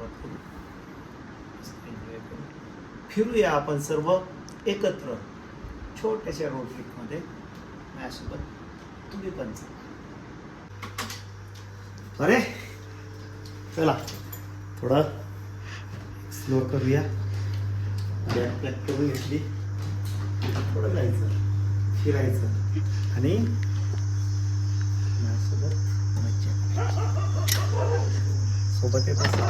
सुरुवात करू, एन्जॉय करू, फिरूया आपण सर्व एकत्र छोट्याशा रोड ट्रिपमध्ये माझ्यासोबत, तुम्ही पण चला. अरे चला थोडं एक्सप्लोर करूया. बॅग पॅक करून घेतली, थोडं जायचं फिरायचं आणि माझ्यासोबत मज्जा करायची. सोबत येत असेल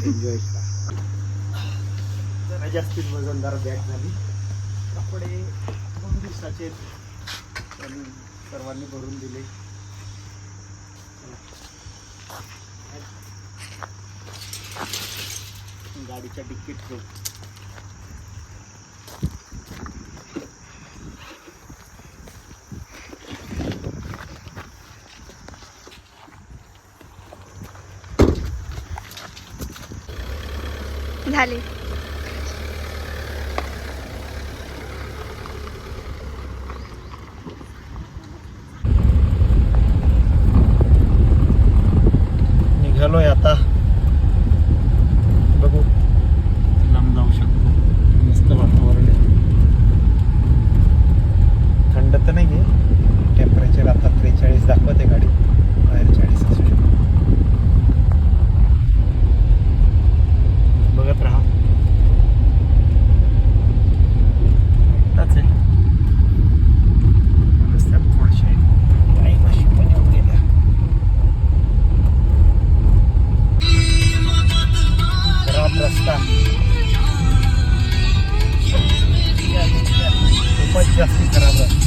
एन्जॉय करा. जरा जास्तीत वजनदार बॅग झाली. कपडे 2 दिवसाचे पण सर्वांनी भरून दिले. गाडीच्या डिक्कीत ठेव. झाले. निघालोय आता, बघू लांब जाऊ शकतो. मस्त वातावरण आहे, थंड तर नाही आहे. टेम्परेचर आता 43 दाखवते गाडी, बाहेर 40 असू शकतो. बघत राहा. एकटाच आहे रस्त्यात, थोडेसे काही मशी पण येऊन गेल्या. खराब रस्ता, खूपच जास्ती खराब रस्ते.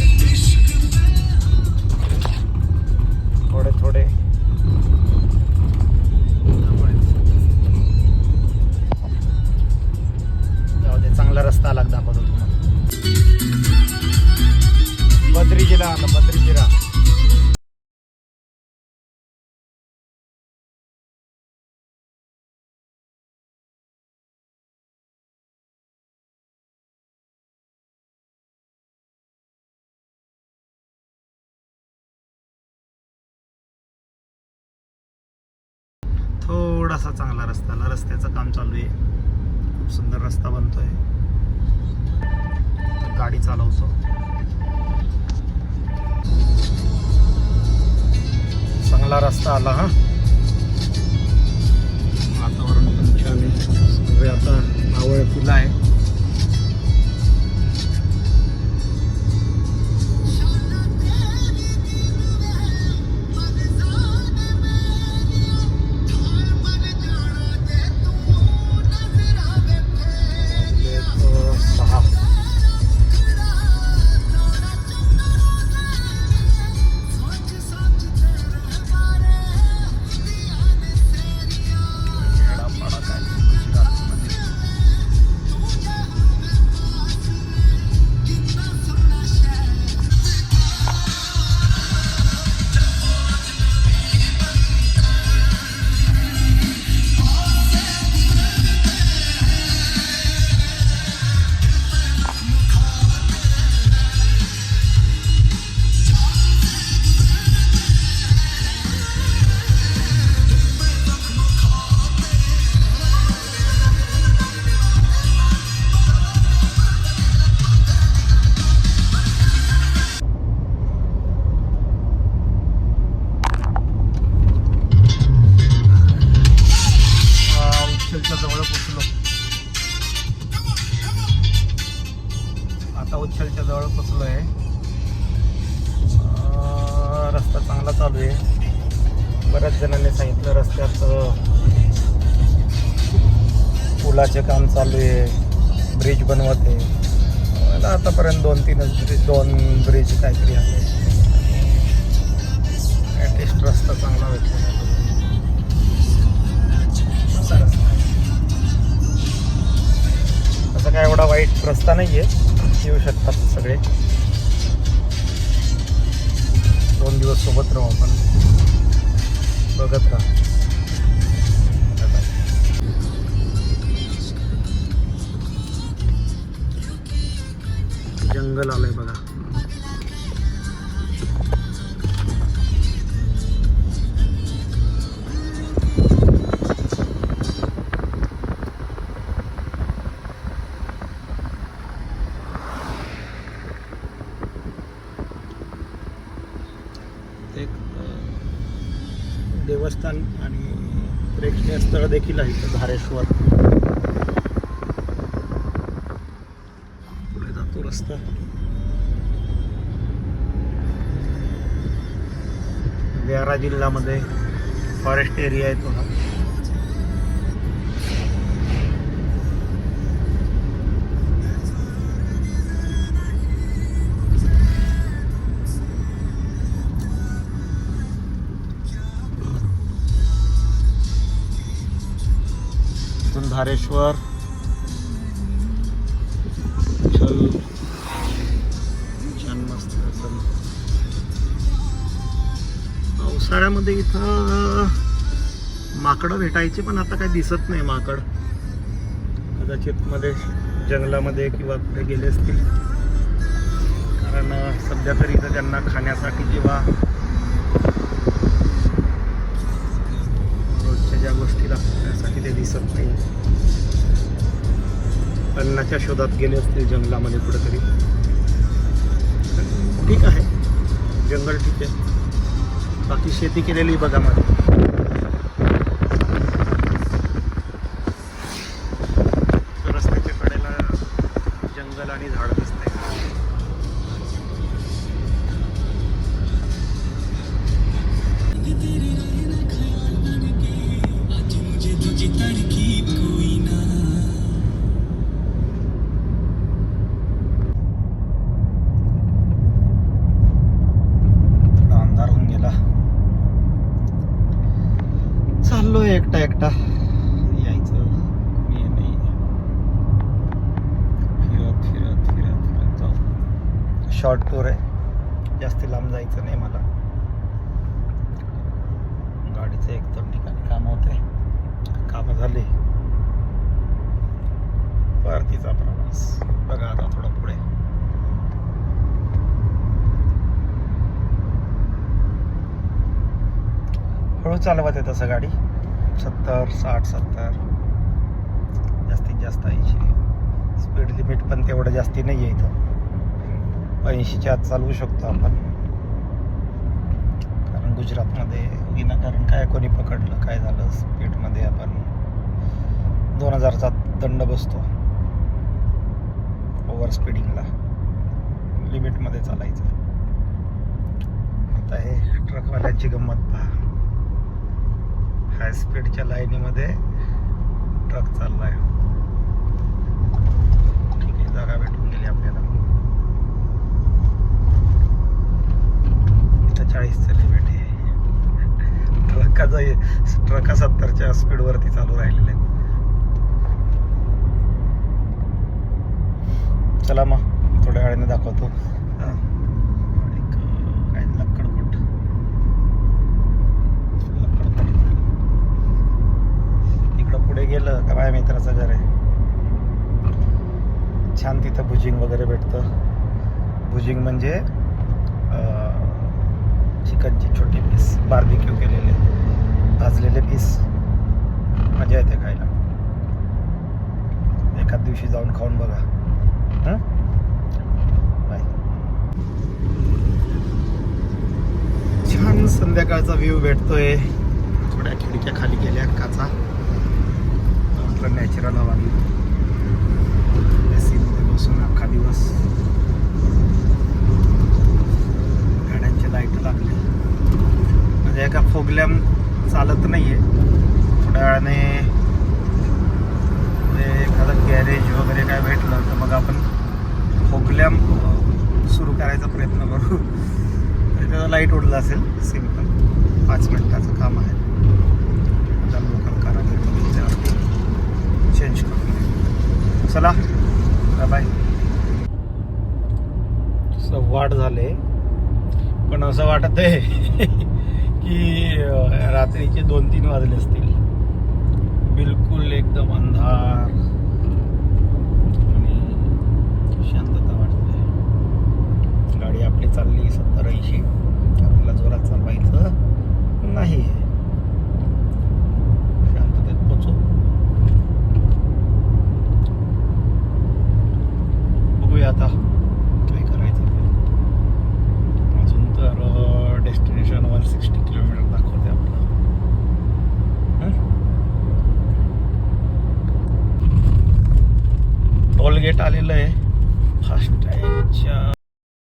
थोडे थोडे जाऊ दे, चांगला रस्ता आला दाखवतो तुम्हाला. बद्रीजिरा आला, बद्रीजिरा. थोडासा चांगला रस्ता, रस्त्याचं काम चालू आहे. खूप सुंदर रस्ता बनतोय. गाडी चालवतो. चांगला रस्ता आला. हा, वातावरण पण छान आहे. सगळे आता आवळ फुलं आहे. उच्छलच्या जवळ पोचलो आहे. रस्ता चांगला चालू आहे. बऱ्याच जणांनी सांगितलं रस्त्यात पुलाचे काम चालू आहे, ब्रिज बनवत आहे. मला आतापर्यंत 2 ब्रिज काहीतरी आहे. ॲटलिस्ट रस्ता चांगला भेटला. असं काय एवढा वाईट रस्ता नाही आहे, येऊ शकतात सगळे. 2 दिवस सोबत राहू आपण, बघत राहा. जंगल आलंय बघा. देवस्थान आणि प्रेक्षणीय स्थळ देखील आहे इथं धारेश्वर. पुढे जातो रस्ता. व्यारा जिल्ह्यामध्ये फॉरेस्ट एरिया आहे तो हा. इथून धारेश्वर छान मस्त असं. पावसाळ्यामध्ये इथं माकडं भेटायचे पण आता काही दिसत नाही माकड. कदाचित मध्ये जंगलामध्ये किंवा कुठे गेले असतील, कारण सध्या तरी इथं त्यांना खाण्यासाठी किंवा रोजच्या ज्या गोष्टी लागतात त्यासाठी ते दिसत नाही. अन्नाच्या शोधात गेले असतील जंगलामध्ये कुठेतरी. ठीक आहे, जंगल ठीक आहे. बाकी शेती केलेली बघा मध्ये. रस्त्याच्या कडेला जंगल आणि झाड दिसते. थोडा अंधार होऊन गेला. चाललोय एकटा एकटा. यायचं कोणी नाही. फिरत फिरत फिरत फिरत जाऊ. शॉर्ट टूर आहे, जास्ती लांब जायचं नाही मला. गाडीचं एक दोन ठिकाणी काम होते, कामं झाली. परतीचा प्रवास बघा आता थोडं पुढे. हळू चालवत आहे तसं गाडी. 70, 60, 70, जास्तीत जास्त 80. स्पीड लिमिट पण तेवढं जास्ती नाही आहे इथं. 80च्या आत चालवू शकतो आपण. कारण गुजरातमध्ये विनाकारण काय कोणी पकडलं काय झालं स्पीडमध्ये आपण 2000चा दंड बसतो. ओव्हर स्पीडिंगला. लिमिटमध्ये चालायचं. आता हे ट्रकवाल्यांची गंमत पहा. हाय स्पीडच्या लाईनीमध्ये ट्रक चाललाय. ठीक आहे, जागा भेटून गेली आपल्याला. इथं 40चं लिमिट आहे. ट्रका 70च्या स्पीडवरती चालू राहिलेले आहेत. चला मग थोड्या वेळाने दाखवतो. काय लक्कडकोट. इकडं पुढे गेलं का माझ्या मित्राचं घर आहे. छान तिथं भुजिंग वगैरे भेटतं. भुजिंग म्हणजे चिकनची छोटी पीस बार्बिक्यू केलेले भाजलेले पीस. मजा येते खायला. एखाद दिवशी जाऊन खाऊन बघा. बाय. छान संध्याकाळचा व्ह्यू भेटतोय. थोड्या खिडक्या खाली गेल्या काचा. नॅचरल हवा. एसी मध्ये बसून अख्खा दिवस. गाड्यांचे लाईट लागले. म्हणजे एका फोगल्याम चालत नाहीये. थोड्या वेळाने एखादं गॅरेज वगैरे काय भेटलं तर मग आपण फोगल्याम सुरू करायचा प्रयत्न करू. त्याचा लाईट उडला असेल. सिम्पल 5 मिनिटाचं काम आहे. लोकल कारागीर बघितल्यावरती चेंज करून. चला बाय. 8:15 झाले पण असं वाटत आहे की रात्रीचे 2-3 वाजले असतील. बिलकुल एकदम अंधार आणि शांतता वाटते. गाडी आपली चालली 70-80. आपल्याला जोरात चालवायचं नाही. शांततेत पोचू. बघूया आता काय करायचं ते. अजून तर डेस्टिनेशन 160 किलोमीटर दाखवते आपलं. अपडेट आलेलं आहे फास्टॅगच्या